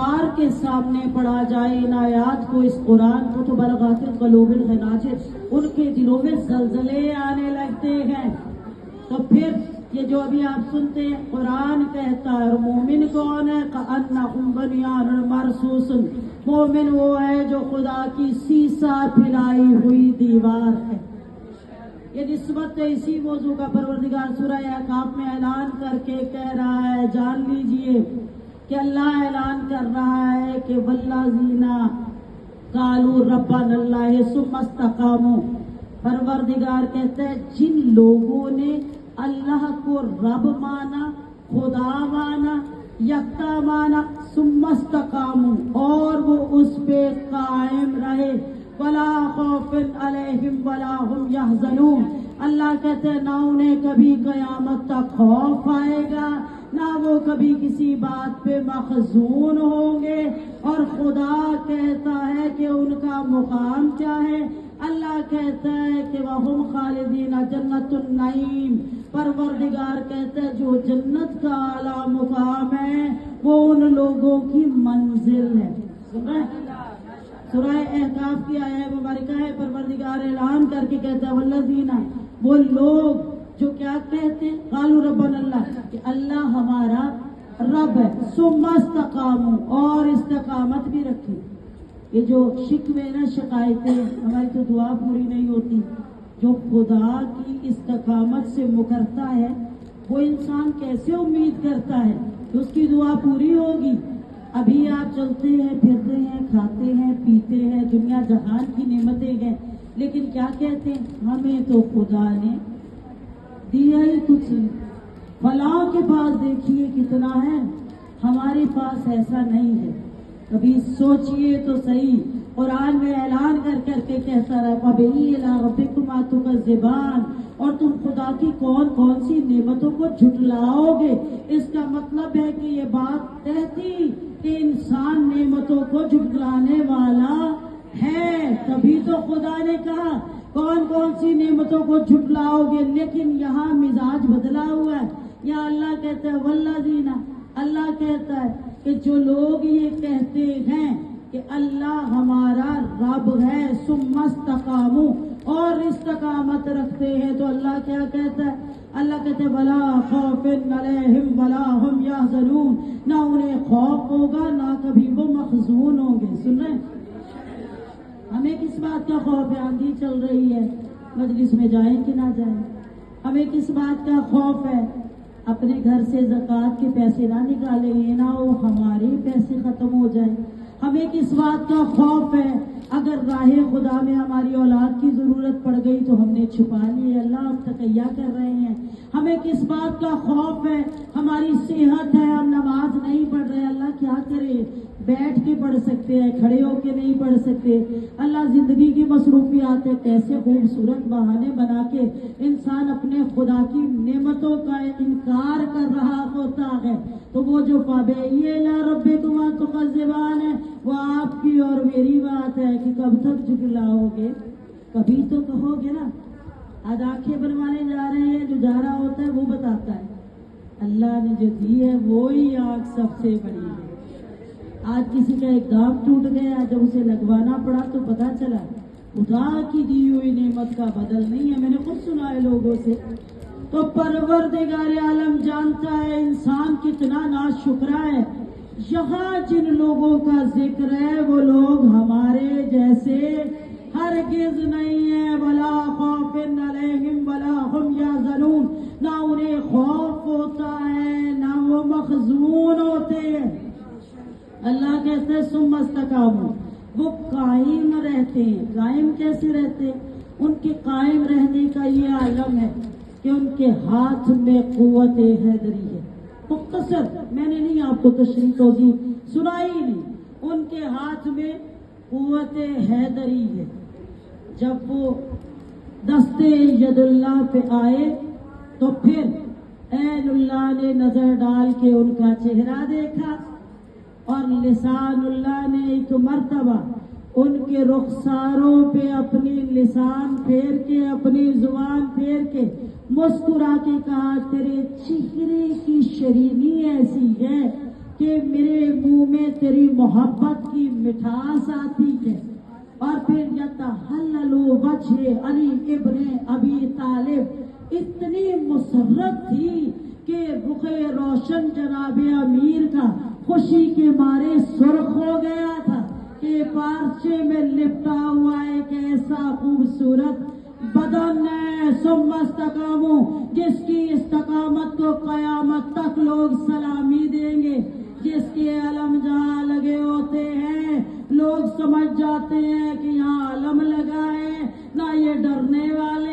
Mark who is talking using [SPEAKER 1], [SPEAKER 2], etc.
[SPEAKER 1] کفار کے سامنے پڑھا جائے ان آیات کو، اس قرآن کو، تو بلغات القلوب الخناجر، ان کے دلوں میں زلزلے آنے لگتے ہیں۔ تو پھر یہ جو ابھی آپ سنتے ہیں قرآن کہتا ہے، اور مومن کون ہے؟ کأنہم بنیان مرصوص، مومن وہ ہے جو خدا کی سیسا پھیلائی ہوئی دیوار ہے۔ یہ نسبت اسی موضوع کا پروردگار سورہ احقاف میں اعلان کر کے کہہ رہا ہے، جان لیجئے کہ اللہ اعلان کر رہا ہے کہ والذین قالوا ربنا اللہ ثم استقاموا، پروردگار کہتا ہے جن لوگوں نے اللہ کو رب مانا، خدا مانا، یکتا مانا، ثم استقاموا، اور وہ اس پہ قائم رہے، ولا خوف علیہم ولا ہم یحزنون، اللہ کہتے ہیں نہ انہیں کبھی قیامت تک خوف آئے گا، نہ وہ کبھی کسی بات پہ محزون ہوں گے۔ اور خدا کہتا ہے کہ ان کا مقام کیا ہے؟ اللہ کہتا ہے کہ وَهُمْ خَالِدِينَ جَنَّةُ النَّعِيم، پروردگار کہتا ہے جو جنت کا اعلیٰ مقام ہے وہ ان لوگوں کی منزل ہے۔ سن رہے ہیں؟ سورہ احقاف کی آیت مبارکہ ہے، پروردگار اعلان کر کے کہتا ہے والذین، وہ لوگ جو کیا کہتے ہیں؟ قالوا ربنا اللہ، کہ اللہ ہمارا رب ہے، ثم استقاموا، اور استقامت بھی رکھے۔ یہ جو شکوے نا، شکایتیں، ہماری تو دعا پوری نہیں ہوتی، جو خدا کی استقامت سے مکرتا ہے وہ انسان کیسے امید کرتا ہے کہ اس کی دعا پوری ہوگی؟ ابھی آپ چلتے ہیں، پھرتے ہیں، کھاتے ہیں، پیتے ہیں، دنیا جہان کی نعمتیں ہیں، لیکن کیا کہتے ہیں؟ ہمیں تو خدا نے دیا ہی کچھ نہیں، فلاں کے پاس دیکھیے کتنا ہے، ہمارے پاس ایسا نہیں ہے۔ کبھی سوچئے تو صحیح، قرآن میں اعلان کر کر کے کہتا رہا فَبِأَيِّ آلَاءِ رَبِّكُمَا تُكَذِّبَانِ، اور تم خدا کی کون کون سی نعمتوں کو جھٹلاؤ گے۔ اس کا مطلب ہے کہ یہ بات کہتی کہ انسان نعمتوں کو جھٹلانے والا ہے، تبھی تو خدا نے کہا کون کون سی نعمتوں کو جھٹلاؤ گے، لیکن یہاں مزاج بدلا ہوا ہے۔ یا اللہ کہتا ہے والذین، اللہ کہتا ہے کہ جو لوگ یہ کہتے ہیں کہ اللہ ہمارا رب ہے، ثم استقاموا، اور استقامت رکھتے ہیں، تو اللہ کیا کہتا ہے؟ اللہ کہتے ہیں ولا خوف علیہم ولا ہم یحزنون، نہ انہیں خوف ہوگا نہ کبھی وہ محزون ہوں گے۔ سن رہے ہیں؟ ہمیں کس بات کا خوف ہے؟ آندھی چل رہی ہے، مجلس میں جائیں کہ نہ جائیں؟ ہمیں کس بات کا خوف ہے؟ اپنے گھر سے زکوٰۃ کے پیسے نہ نکالیں گے، نہ وہ ہمارے پیسے ختم ہو جائیں۔ ہمیں کس بات کا خوف ہے؟ اگر راہ خدا میں ہماری اولاد کی ضرورت پڑ گئی تو ہم نے چھپا لیے، اللہ ہم تقیہ کر رہے ہیں۔ ہمیں کس بات کا خوف ہے؟ ہماری صحت ہے، ہم نماز نہیں پڑھ رہے، اللہ کیا کرے؟ بیٹھ کے پڑھ سکتے ہیں، کھڑے ہو کے نہیں پڑھ سکتے۔ اللہ زندگی کی مصروفیات ہے، کیسے خوبصورت بہانے بنا کے انسان اپنے خدا کی نعمتوں کا انکار کر رہا ہوتا ہے۔ تو وہ جو فَبِأَيِّ آلَاءِ رَبِّكُمَا تُكَذِّبَانِ ہے، وہ آپ کی اور میری بات ہے کہ کب تک جھٹلاؤ گے؟ کبھی تو کہو گے نا۔ آج آنکھیں بنوانے جا رہے ہیں، جو جا رہا ہوتا ہے وہ بتاتا ہے، اللہ نے جو دی ہے وہی آنکھ سب سے بڑی ہے۔ آج کسی کا ایک دام ٹوٹ گیا، جب اسے لگوانا پڑا تو پتا چلا خدا کی دی ہوئی نعمت کا بدل نہیں ہے۔ میں نے خود سنا ہے لوگوں سے۔ تو پروردگار عالم جانتا ہے انسان کتنا ناشکرا ہے۔ یہاں جن لوگوں کا ذکر ہے وہ لوگ ہمارے جیسے ہرگز نہیں ہیں۔ ولا خوف علیہم ولا ہم یحزنون، نہ انہیں خوف ہوتا ہے نہ وہ محزون ہوتے ہیں۔ اللہ کہتے ہیں ثم استقاموا، وہ قائم رہتے ہیں۔ قائم کیسے رہتے ہیں؟ ان کے قائم رہنے کا یہ عالم ہے کہ ان کے ہاتھ میں قوت حیدری ہے۔ مختصر، میں نے نہیں آپ کو تشریح توضیح سنائی نہیں، ان کے ہاتھ میں قوت حیدری ہے۔ جب وہ دستے ید اللہ پہ آئے تو پھر عین اللہ نے نظر ڈال کے ان کا چہرہ دیکھا، اور لسان اللہ نے ایک مرتبہ ان کے رخساروں پہ اپنی لسان پھیر کے، اپنی زبان پھیر کے مسکرا کے کہا تیرے چہرے کی شرینی ایسی ہے کہ کہ میرے منہ میں تیری محبت کی مٹھاس آتی ہے. اور پھر یتحلل وجہ علی ابن ابی طالب اتنی مسرت تھی کہ رخ روشن جناب امیر کا خوشی کے مارے سرخ ہو گیا تھا کہ پارچے میں لپٹا ہوا ایک ایسا خوبصورت بدن ہے ثم استقاموا جس کی استقامت کو قیامت تک لوگ سلامی دیں گے، جس کے علم جہاں لگے ہوتے ہیں لوگ سمجھ جاتے ہیں کہ یہاں علم لگا ہے، نہ یہ ڈرنے والے